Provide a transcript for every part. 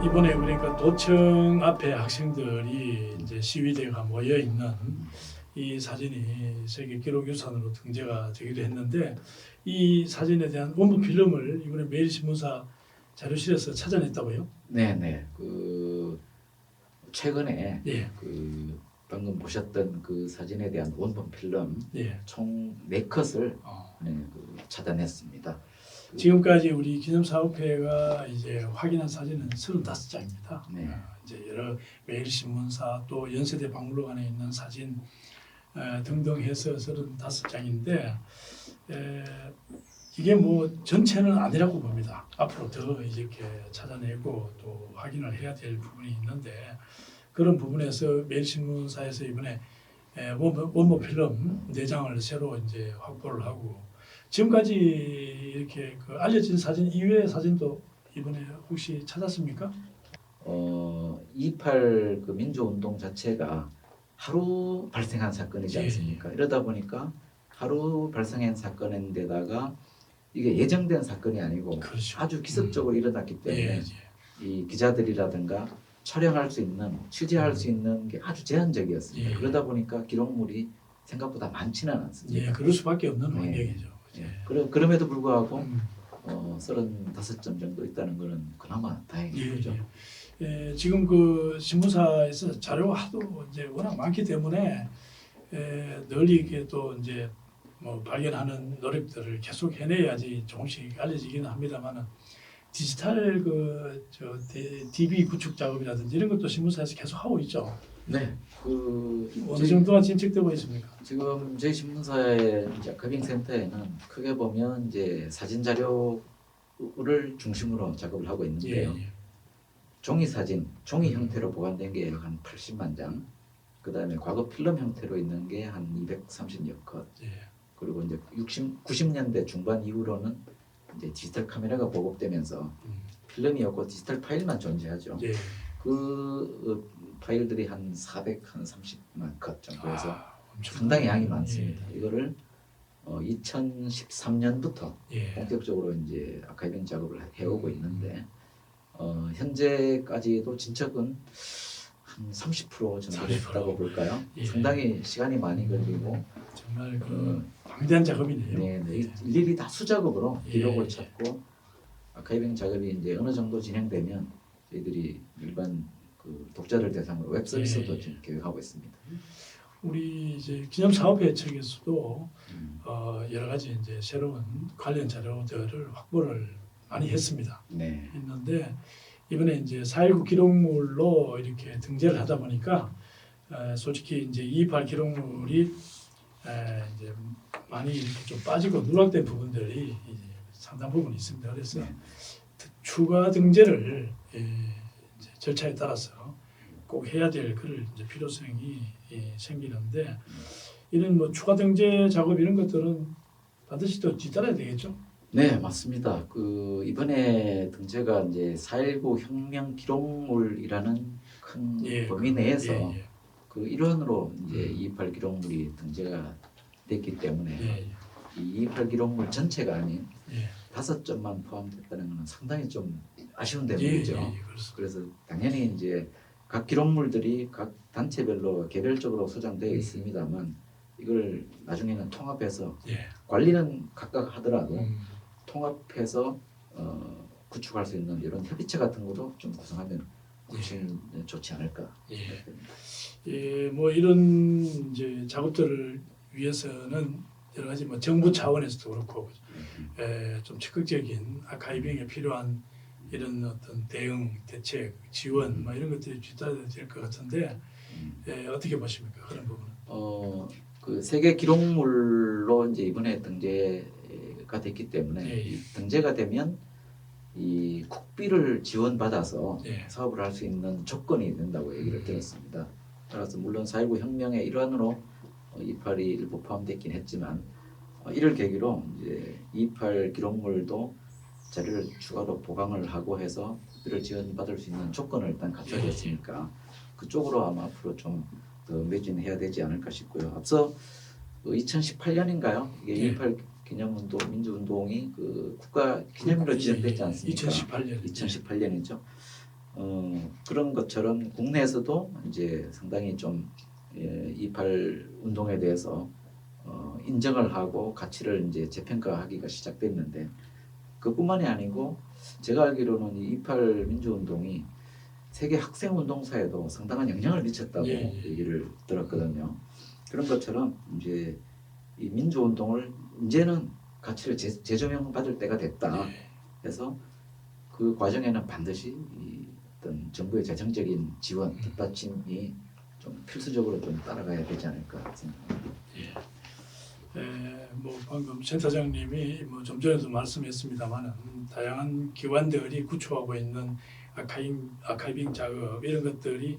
이번에 그러니까 도청 앞에 학생들이 이제 시위대가 모여 있는 이 사진이 세계 기록유산으로 등재가 되기도 했는데 이 사진에 대한 원본 필름을 이번에 매일신문사 자료실에서 찾아냈다고요? 네네. 최근에 예, 방금 보셨던 그 사진에 대한 원본 필름 예. 총 4컷을 어. 찾아냈습니다. 지금까지 우리 기념사업회가 이제 확인한 사진은 35장입니다. 네. 이제 여러 매일신문사 또 연세대 박물관에 있는 사진 등등 해서 35장인데 이게 뭐 전체는 아니라고 봅니다. 앞으로 더 이렇게 찾아내고 또 확인을 해야 될 부분이 있는데 그런 부분에서 매일신문사에서 이번에 원본 필름 4장을 새로 이제 확보를 하고 지금까지 이렇게 그 알려진 사진 이외의 사진도 이번에 혹시 찾았습니까? 28 민주운동 자체가 하루 발생한 사건이지 예, 않습니까? 이러다 보니까 하루 발생한 사건인데다가 이게 예정된 사건이 아니고 그렇죠. 아주 기습적으로 일어났기 때문에 예, 이 기자들이라든가 촬영할 수 있는, 취재할 수 있는 게 아주 제한적이었습니다. 예. 그러다 보니까 기록물이 생각보다 많지는 않습니다. 예, 그럴 수밖에 없는 네. 환경이죠. 예. 그럼에도 불구하고 음. 35점 정도 있다는 것은 그나마 다행인 예, 거죠. 지금 그 신문사에서 자료가 하도 이제 워낙 많기 때문에 널리 이렇게 또 이제 뭐 발견하는 노력들을 계속 해내야지 조금씩 알려지기는 합니다만은 디지털 그저 DB 구축 작업이라든지 이런 것도 신문사에서 계속 하고 있죠. 네. 어느 정도나 진척되고 있습니까? 지금 저희 신문사의 이제 커빙센터에는 크게 보면 이제 사진 자료를 중심으로 작업을 하고 있는데요. 종이 사진, 종이 형태로 보관된 게 한 80만 장, 그 다음에 과거 필름 형태로 있는 게 한 230여 컷, 그리고 이제 90년대 중반 이후로는 이제 디지털 카메라가 보급되면서 필름이 없고 디지털 파일만 존재하죠. 그 파일들이 한 430만 컷 정도에서 상당히 양이 많습니다. 이거를 2013년부터 본격적으로 이제 아카이빙 작업을 해오고 있는데 현재까지도 진척은 한 30% 정도 됐다고 볼까요? 상당히 시간이 많이 걸리고 정말 그 방대한 작업이네요. 네, 일일이 다 수작업으로 기록을 찾고 아카이빙 작업이 이제 어느 정도 진행되면 저희들이 일반 그 독자들 대상으로 웹 서비스도 지금 계획하고 있습니다. 우리 이제 기념사업회 측에서도 여러 가지 이제 새로운 관련 자료들을 확보를 많이 했습니다. 네. 했는데 이번에 이제 4.19 기록물로 이렇게 등재를 하다 보니까 솔직히 이제 2.28 기록물이 이제 많이 이렇게 좀 빠지고 누락된 부분들이 이제 상당 부분 있습니다. 그래서 추가 등재를 이제 절차에 따라서 꼭 해야 될 그럴 이제 필요성이 생기는데 이런 뭐 추가 등재 작업 이런 것들은 반드시 또 뒤따라야 되겠죠. 네, 맞습니다. 이번에 등재가 이제 4.19 혁명 기록물이라는 큰 범위 내에서 그 일원으로 이제 2.28 기록물이 등재가 됐기 때문에 이 2.28 기록물 전체가 아닌 5점만 포함됐다는 것은 상당히 좀 아쉬운 대목이죠. 그래서 당연히 이제 각 기록물들이 각 단체별로 개별적으로 소장되어 있습니다만 이걸 나중에는 통합해서 관리는 각각 하더라도 통합해서 구축할 수 있는 이런 협의체 같은 것도 좀 구성하면 훨씬 좋지 않을까. 뭐 이런 이제 작업들을 위해서는 여러 가지 뭐 정부 차원에서도 그렇고 좀 적극적인 아카이빙에 필요한 이런 어떤 대응, 대책, 지원 뭐 이런 것들이 뒤따라야 될 것 같은데 어떻게 보십니까 그런 부분은? 그 세계 기록물로 이제 이번에 등재가 됐기 때문에 등재가 되면 이 국비를 지원받아서 사업을 할 수 있는 조건이 된다고 얘기를 들었습니다. 따라서 물론 4.19 혁명의 일환으로 2.28이 일부 포함됐긴 했지만 이를 계기로 이제 2.28 기록물도 자료를 추가로 보강을 하고 해서 국비를 지원받을 수 있는 조건을 일단 갖춰졌으니까 그쪽으로 아마 앞으로 좀 더 매진해야 되지 않을까 싶고요. 앞서 2018년인가요? 이게 2.28 기념운동, 민주운동이 그 국가 기념일로 지정됐지 않습니까? 2018년. 2018년이죠. 그런 것처럼 국내에서도 이제 상당히 좀 28 운동에 대해서 인정을 하고 가치를 이제 재평가하기가 시작됐는데 그뿐만이 아니고 제가 알기로는 이 28 민주운동이 세계 학생 운동사에도 상당한 영향을 미쳤다고 얘기를 들었거든요. 그런 것처럼 이제 이 민주운동을 이제는 가치를 재조명받을 때가 됐다. 해서 그 과정에는 반드시 이 어떤 정부의 재정적인 지원, 뒷받침이 좀 필수적으로 좀 따라가야 되지 않을까 생각합니다. 뭐 방금 센터장님이 뭐 좀 전에도 말씀했습니다만 다양한 기관들이 구축하고 있는 아카이빙 작업 이런 것들이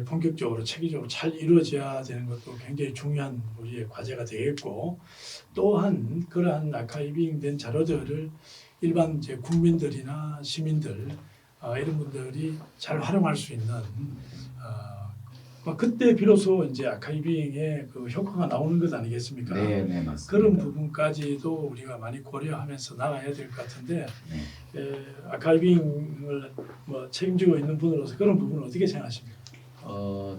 본격적으로 체계적으로 잘 이루어져야 되는 것도 굉장히 중요한 우리의 과제가 되겠고 또한 그러한 아카이빙된 자료들을 일반 이제 국민들이나 시민들 이런 분들이 잘 활용할 수 있는 그때 비로소 이제 아카이빙의 그 효과가 나오는 것 아니겠습니까? 네, 맞습니다. 그런 부분까지도 우리가 많이 고려하면서 나가야 될 것 같은데 아카이빙을 뭐 책임지고 있는 분으로서 그런 부분은 어떻게 생각하십니까?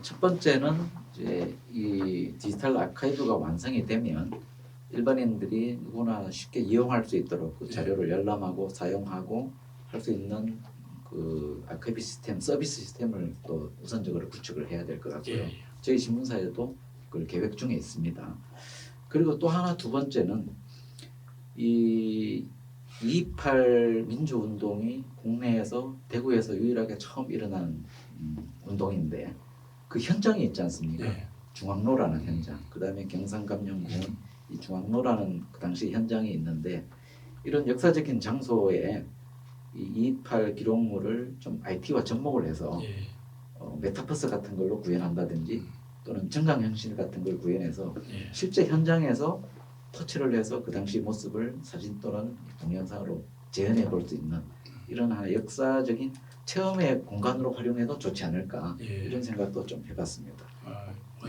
첫 번째는 이제 이 디지털 아카이브가 완성이 되면 일반인들이 누구나 쉽게 이용할 수 있도록 그 자료를 열람하고 사용하고 할 수 있는 그 아카이브 시스템, 서비스 시스템을 또 우선적으로 구축을 해야 될 것 같고요. 저희 신문사에도 그걸 계획 중에 있습니다. 그리고 또 하나 두 번째는 이 28 민주운동이 국내에서 대구에서 유일하게 처음 일어난 운동인데 그 현장이 있지 않습니까? 중앙로라는 현장, 그 다음에 경상감염군 이 중앙로라는 그 당시 현장이 있는데 이런 역사적인 장소에 이 28 기록물을 좀 IT와 접목을 해서 메타버스 같은 걸로 구현한다든지 또는 증강현실 같은 걸 구현해서 실제 현장에서 터치를 해서 그 당시 모습을 사진 또는 동영상으로 재현해 볼 수 있는 이런 하나의 역사적인 체험의 공간으로 활용해도 좋지 않을까 이런 생각도 좀 해봤습니다.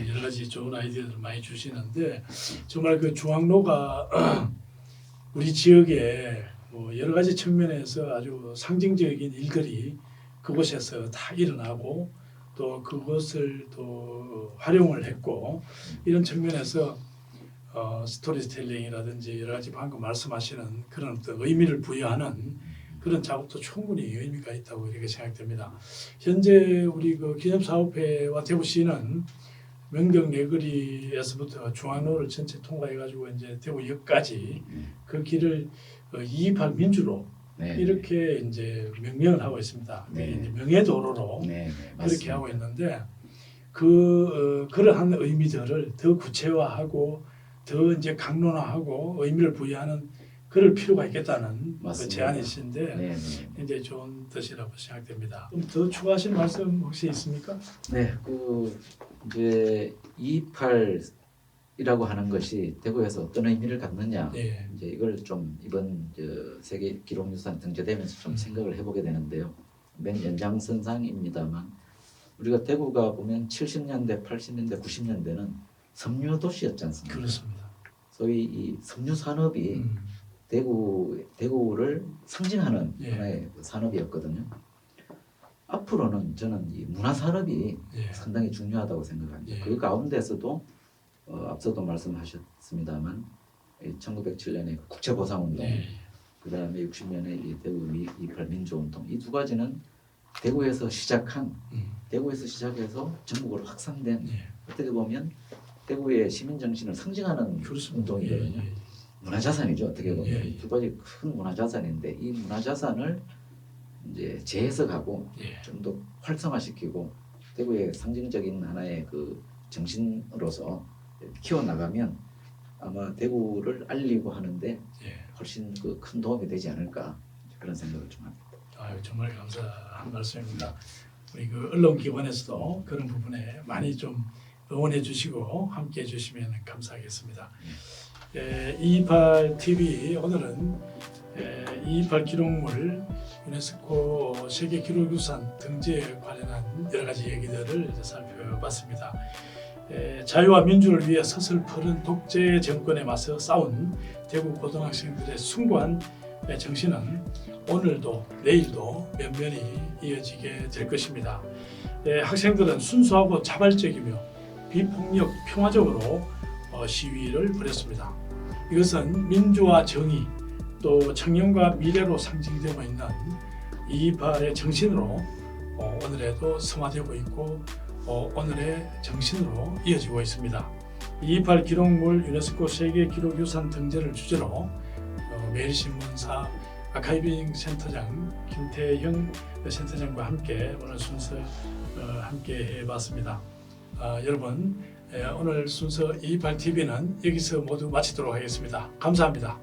여러 가지 좋은 아이디어를 많이 주시는데 정말 그 중앙로가 우리 지역에 뭐 여러 가지 측면에서 아주 상징적인 일들이 그곳에서 다 일어나고 또 그것을 또 활용을 했고 이런 측면에서 스토리텔링이라든지 여러 가지 방금 말씀하시는 그런 어떤 의미를 부여하는 그런 작업도 충분히 의미가 있다고 이렇게 생각됩니다. 현재 우리 그 기념사업회와 대구시는 명경 내거리에서부터 중앙로를 전체 통과해가지고 이제 대구역까지 그 길을 228 민주로 이렇게 이제 명명을 하고 있습니다. 이제 명예도로로 그렇게 하고 있는데 그러한 의미들을 더 구체화하고 더 이제 강론화하고 의미를 부여하는 그럴 필요가 있겠다는 그 제안이신데 굉장히 좋은 뜻이라고 생각됩니다. 좀 더 추가하실 말씀 혹시 있습니까? 네, 그 이제 28이라고 하는 것이 대구에서 어떤 의미를 갖느냐 이제 이걸 좀 이번 세계 기록유산 등재되면서 좀 생각을 해보게 되는데요. 맨 연장선상입니다만 우리가 대구가 보면 70년대, 80년대, 90년대는 섬유 도시였지 않습니까? 그렇습니다. 소위 이 섬유 산업이 대구를 상징하는 하나의 산업이었거든요. 앞으로는 저는 이 문화 산업이 상당히 중요하다고 생각합니다. 그 가운데서도 앞서도 말씀하셨습니다만 1907년에 국채보상운동, 그 다음에 60년에 이 대구 28 민주운동 이 두 가지는 대구에서 시작해서 전국으로 확산된 어떻게 보면 대구의 시민 정신을 상징하는 운동이거든요. 문화자산이죠. 어떻게 보면 두 가지 큰 문화자산인데 이 문화자산을 이제 재해석하고 좀 더 활성화시키고 대구의 상징적인 하나의 그 정신으로서 키워 나가면 아마 대구를 알리고 하는데 훨씬 그 큰 도움이 되지 않을까 그런 생각을 좀 합니다. 정말 감사한 말씀입니다. 우리 그 언론기관에서도 그런 부분에 많이 좀 응원해 주시고 함께 해 주시면 감사하겠습니다. 228 TV 오늘은 228 기록물 유네스코 세계 기록유산 등재에 관련한 여러 가지 얘기들을 살펴봤습니다. 자유와 민주를 위해 서슬퍼른 독재 정권에 맞서 싸운 대구 고등학생들의 숭고한 정신은 오늘도 내일도 면면이 이어지게 될 것입니다. 학생들은 순수하고 자발적이며 비폭력 평화적으로 시위를 벌였습니다. 이것은 민주화 정의 또 청년과 미래로 상징되고 있는 228의 정신으로 오늘에도 승화되고 있고 오늘의 정신으로 이어지고 있습니다. 228 기록물 유네스코 세계기록유산 등재를 주제로 매일신문사 아카이빙 센터장 김태형 센터장과 함께 오늘 순서 함께 해봤습니다. 여러분 오늘 순서 228TV는 여기서 모두 마치도록 하겠습니다. 감사합니다.